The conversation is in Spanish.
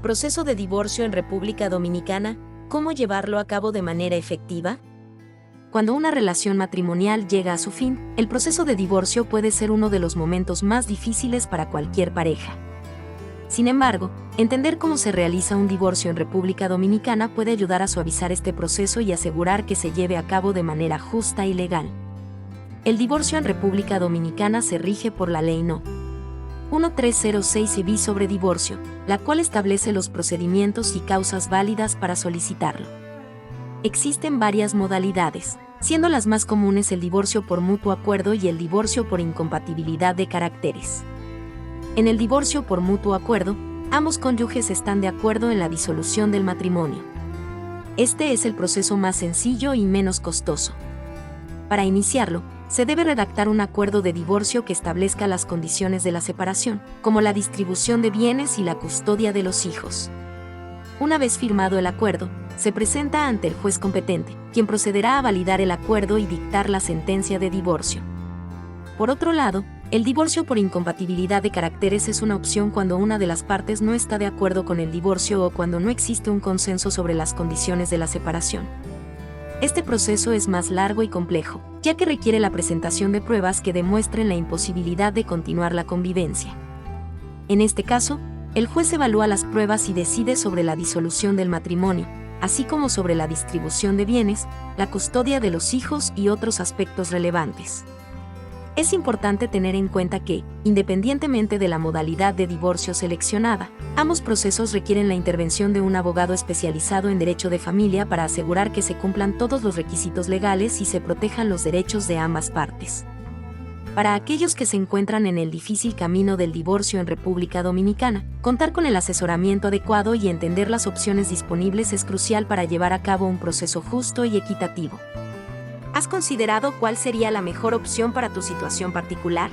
Proceso de divorcio en República Dominicana, ¿cómo llevarlo a cabo de manera efectiva? Cuando una relación matrimonial llega a su fin, el proceso de divorcio puede ser uno de los momentos más difíciles para cualquier pareja. Sin embargo, entender cómo se realiza un divorcio en República Dominicana puede ayudar a suavizar este proceso y asegurar que se lleve a cabo de manera justa y legal. El divorcio en República Dominicana se rige por la Ley No. 1306 sobre divorcio, la cual establece los procedimientos y causas válidas para solicitarlo. Existen varias modalidades, siendo las más comunes el divorcio por mutuo acuerdo y el divorcio por incompatibilidad de caracteres. En el divorcio por mutuo acuerdo, ambos cónyuges están de acuerdo en la disolución del matrimonio. Este es el proceso más sencillo y menos costoso. Para iniciarlo, se debe redactar un acuerdo de divorcio que establezca las condiciones de la separación, como la distribución de bienes y la custodia de los hijos. Una vez firmado el acuerdo, se presenta ante el juez competente, quien procederá a validar el acuerdo y dictar la sentencia de divorcio. Por otro lado, el divorcio por incompatibilidad de caracteres es una opción cuando una de las partes no está de acuerdo con el divorcio o cuando no existe un consenso sobre las condiciones de la separación. Este proceso es más largo y complejo, ya que requiere la presentación de pruebas que demuestren la imposibilidad de continuar la convivencia. En este caso, el juez evalúa las pruebas y decide sobre la disolución del matrimonio, así como sobre la distribución de bienes, la custodia de los hijos y otros aspectos relevantes. Es importante tener en cuenta que, independientemente de la modalidad de divorcio seleccionada, ambos procesos requieren la intervención de un abogado especializado en derecho de familia para asegurar que se cumplan todos los requisitos legales y se protejan los derechos de ambas partes. Para aquellos que se encuentran en el difícil camino del divorcio en República Dominicana, contar con el asesoramiento adecuado y entender las opciones disponibles es crucial para llevar a cabo un proceso justo y equitativo. ¿Has considerado cuál sería la mejor opción para tu situación particular?